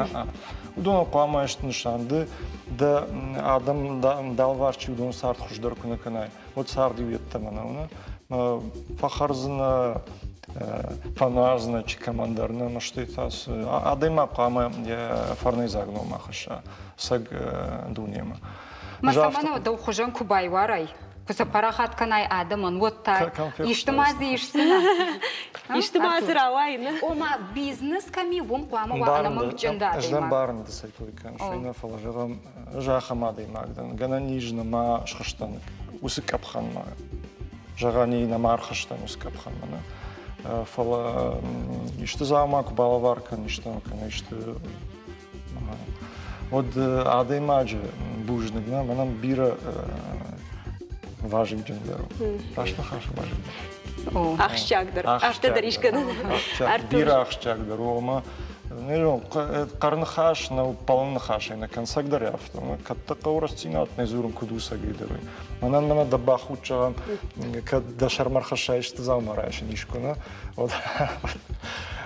Удон қуамайышты нышанды, да адам далварчы удон сарт құждар күні күнай. Вот сарды уетті мана. Фахарзына, фанарзына, чи командарына, машты тас. Адайма қуамай фарнай загну мақыша. Саг дунема. Масамана да ухожан кубай варай. Куса парахат канай адаман вот так. Иштимази ишсина. Иштимази равайна. Ома бизнес ками вон куама ва анамак джанда. Ждан барн да сайклы кан. Шайна фала жагам жахама даймагдан. Гана нижна ма шхаштан. Усы капхан ма. Жагани на мархаштан усы капхан ма. Фала ишты зама кубалаваркан иштам кан ишты. Вот адаймаджи бужныгна, манам бира важик джендеру. Рашна хаша важик. Ахшчагдыр. Ахштадаришкан. Бира ахшчагдыру, ама қарны хаш, на паланы хаш, на консагдыр яфты. Катта қаурастинат, не зурым кудуса гейдеру. Манан мана да бахуча, да шармар хаша ишты залмарайшын ишкуна.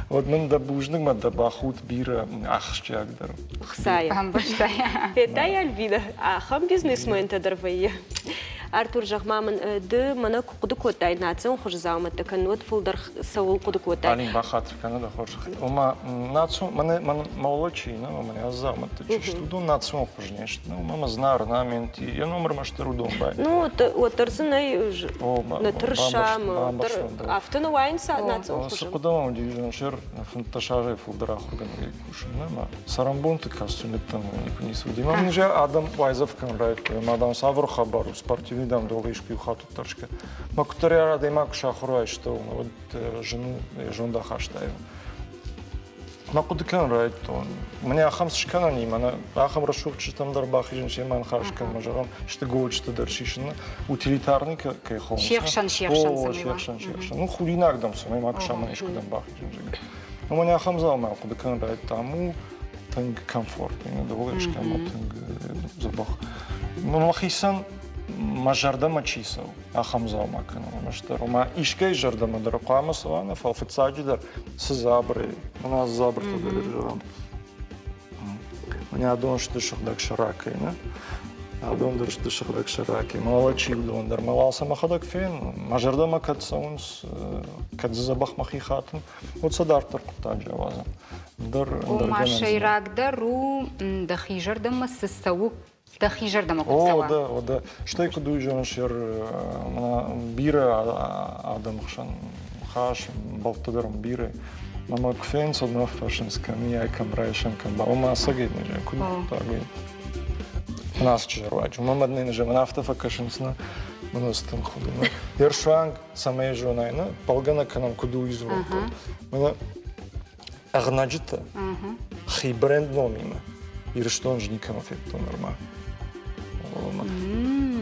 Вот мен да бужнык, мен да бахут бира ахшчагдыр. Хсая. Петай Альбина. Ахам бизнесмен тадырвайя. Артур Жахмамын ды мана куды котай нацин хош зауматты канот фулдар саул куды котай. Алин бахатыр канада хош. Ома нацин мана молочи, на мана азаматты чишту до нацин хош нешт. Ну мама знар наменти. Я номер маштыру дом бай. Ну вот тарзынай на тыршам. Автону вайнса нацин хош. Сакудамам дивизион шер фанташажай фулдара хорган кушин. Нама сарамбонты кастуметтан не суди. Мам же адам вайзов кан райт. Мадам савр хабару спортивный дам долгишки ухату таршка. Ма кутаряра да има кшахруай что вот жену жонда хаштаю. Ма кудыкан райт он. Мне ахам шкана не мана ахам рашук читам дарбах жен ман хашкан мажарам что гочта даршишна утилитарный кайхон. Шехшан. Ну хулинак дам сами ма кшаман ишкудам бах жен. Ну мне ахам зал ма кудыкан райт таму танг комфорт. Не долгишка ма танг забах. Махисан мажарда мачисов, ахамзал макана, что рома ишкей жарда мадракама савана, фалфицаджидар с забры, у нас забры то держам. Мне адон что шахдак шаракой, не? Адон дер что шахдак шаракой, молочи удон дер малался махадак фен, мажарда макатсаунс, кадзабах махихатен, вот садартер кутаджа ваза. Ома шайрак дару дахижарда массасаук. Да хижар да максава. О, да. Что я куду жон шер бира адам хшан хаш балтадаром бира. Мама кфен с одного фашинска мия камрайшан камба. Ома сагит не же куду таги. Нас чжервач. Мама дне же мана автофа кашинсна. Мана стам худу. Ершванг самая жона, на полгана канам куду извол. Мана агнаджита. Хибренд номима. И что он же никому фетто нормально.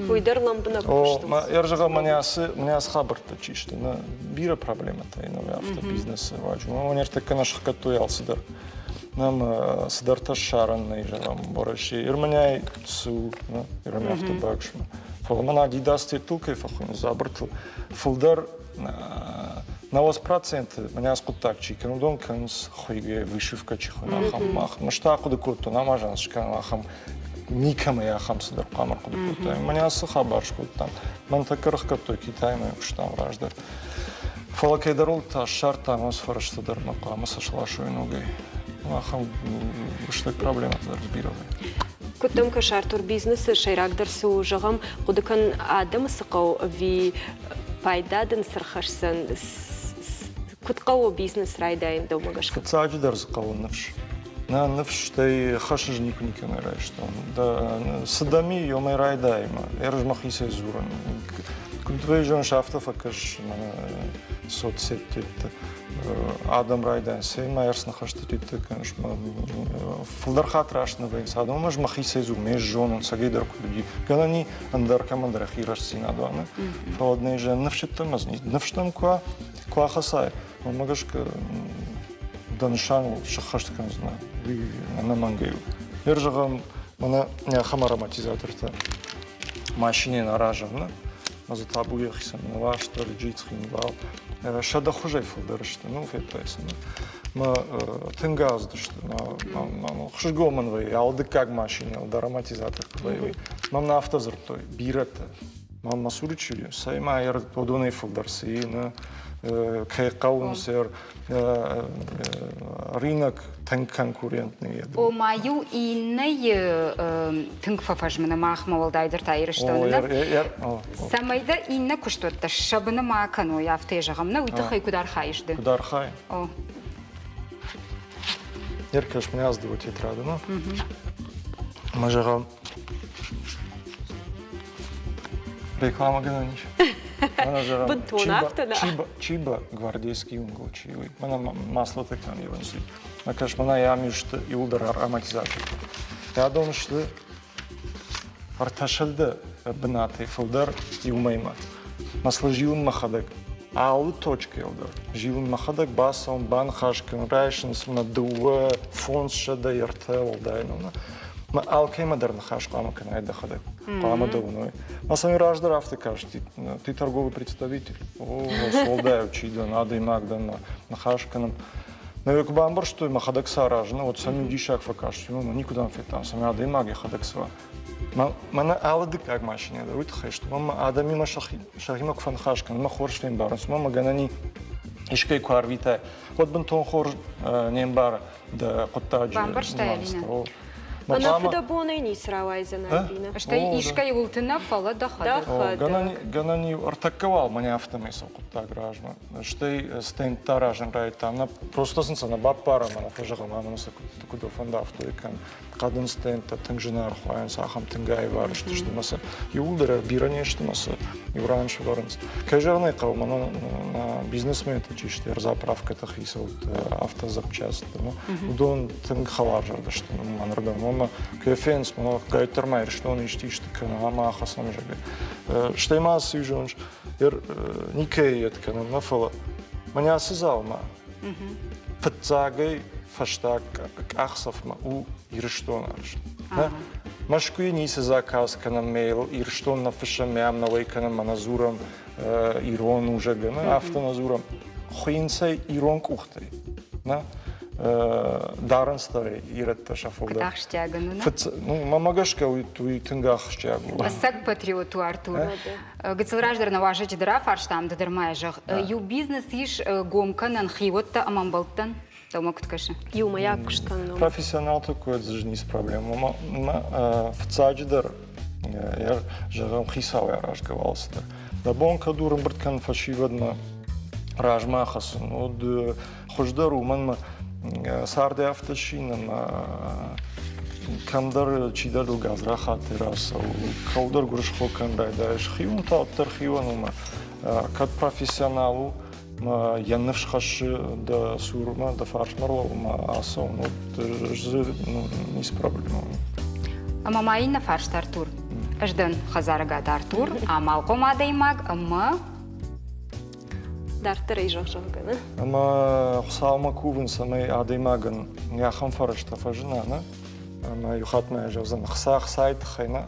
Уйдар лампына кушты. Яржага маняс хабарта чишты. На бира проблема-то и новый автобизнес важу. Он ерте канаш хакатуял сидар. Нам сидар-то шаран наижавам бораши. Ирманяй су, ирманяй автобакшма. Фалмана адидасты тулкой фахун забртл. Фулдар на 8% меня скутак чикен удон канс хойге вышивка чихуна хамах. Машта куды куту намажан шкан хам никам я хам сидар камар куды куту. Меня сахабар шкутан. Ман такарх кату Китай мы штам враждар. Фалакайдарул та шарта атмосфера что дар макама сошлашуй ногой. Ахам что проблема разбировали. كنتم كشارتور بيزنس شيراك درسو جغم قد كان آدم سقو في فايدة سرخشسن كنت قوي بيزنس رايدايم دو مغش فتساعد درس قوي نفش نفش تي خشج نيكون كنا رايشتون دا صدامي يوم رايدايم يرج مخيسة زورن كنت بيجون شافته فكش من صوت ست آدم رايدايم سي ما يرسنا خشت تيت كنش فلدر خاطر عشنا بين سادم مش مخيسة زور مش جون سجيدر كل كلاني اندر كمان در خيرش سينا دوانا فودني جن نفشت مزني نفشتم كوا خصاي ما قش دانشان شخشت كنزنا أنا مانجيو يرجعهم أنا خمر روماتيزاتور تا ماشيني наражена за табуя хисам наваш то лежит хинвал шада хуже фолдершт ну фетайс ма тенгаз дашт на хшгоман вей алды как машина да ароматизатор вей мам на автозртой бират мам масуричу сайма ер подоны фолдерси на кайқаун сер рынок танк конкурентный. О маю инне танк фафажмана махма волдайдер тайрыштонна. Самайда инне куштотта шабына макано яфтежагамна уйтахай кудар хайшды. Кудар хай. О. Еркаш меня аздывать тетрады, ну. Мажагам. Реклама гнанич. Чиба гвардейский унгол чиви. Мана масло так там его несут. Накаш мана я мишт и удар ароматизатор. Я думаю, что арташалда бнаты фолдер и умейма. Масло живун махадек. Алу точка елдер. Живун махадек басом бан хашкин райшнс на дуа фонс шада яртел дайнона. ما алкема дерна хаш қама канай да хадек қама да уной ма сами раждар авте каш ти торговый представитель о солдаю чида надо и магдан на хашканом на век бамбар что има хадек саражна вот сами дишак факаш ну никуда не фетам сами надо и маги хадек сва мана алды как машине да уйт хаш что мама адами ма шахима кфан хашкан ма хорш фем барс мама ганани ишкей кварвита вот бентон хор нембар да коттаджи бамбар штайлина أنا في دبوني نيسرا وعايزنا فينا. أشتي إيش كي قلتنا فلا دخل. جناني ارتكوال مني автомесо куда граждан. Штей стен таражен рай там на просто сенса на бапара на фажага мама на куда фонда автоикан. Каден стен та тенженар хуайн сахам тенгай варш что маса. Юлдера биране что маса. Юранш варнс. Кажерный кавма на бизнесмен та чиште заправка та хисал автозапчасть. Удон тенг халажар да что манрдам. Кефенс, но гайтермайр, что он ищет, что на маха сам же. Что има сюжонж, никей это kana нафала. Меня осязал ма. Подзагай фаштаг ахсов ма у ирштонарш. Машкуи не се заказ kana мейл ирштон на фашамям на лейкана маназурам ирон уже гана автоназурам. Хуинсай ирон кухтай. На даран старый ират шафолда. Кдах штяган, ну? Мамагашка уй тынгах штягу. Асак патриоту Артур. Гыцылраждар на важить дыра фарштам дыдырмайжах. Ю бизнес иш гомканан хиотта амамбалтан. Дома куткаша. Ю моя кушткан. Профессионал такой, это же не с проблемой. В цадждар я жагам хисау я разговался. Да бонка дурам брткан фашивадна ражмахасын. От хождару манма سارده افتشینم کمدار چیدار دو گازرا خاطراس و کودار گروش خوکن رایداش خیون تا ترخیون ما کد پروفیسیونالو ما ینفش خش دا سورما دا فارشمرو ما آسون و نیست پرابلم. اما ما این نفرش Артур. اجدن خزارگاد Артур. اما قوم دایماگ اما دارتر ایجا جوگنه. اما خسالما کوون سمی آدیماگن نیاخم فرش تفاجنا نه. اما یخات ما جوزن خسایت خینا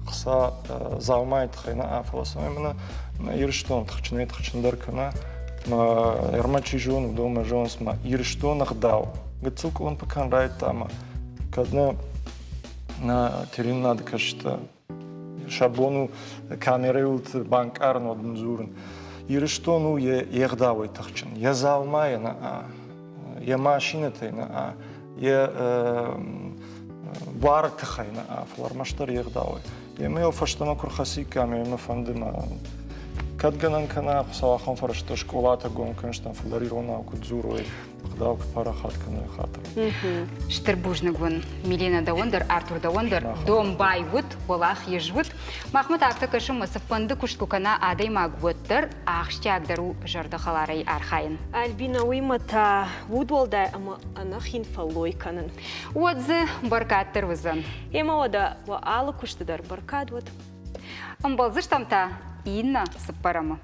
خسا زاومایت خینا فلسفه من ایرشتون تخچنی تخچندر کنه ما ارمچی جون دوم جونس ما ایرشتون خداو. گتسوک اون پکان رایت اما کدنا на терен надо кашта шаблону камерают банк арно днзурн ирштону егдавой тахчин я залмая на я машина тайна я бар тахайна флармаштар егдавой я мел фаштама курхаси камер на фандема كاتجنن كنا صراحة فرشت شوكولاتة قوم كنشتن فلاريرونا وكتزوروي خداو كفارخات كنا خاطر شتربوجنغون ميلينا داوندر ارتور داوندر دوم بايوت والله يجوت محمد اكتكشم مسفند كشتكو كنا ادي ماغوتر اخشتاك درو جرد خلاري ارخاين البينا ويمتا وودولدا اما انا خين فلوي كانن ودز بركات تروزن يما ودا وآل كشتدر بركات ود امبالزش تمتا إينا سبارما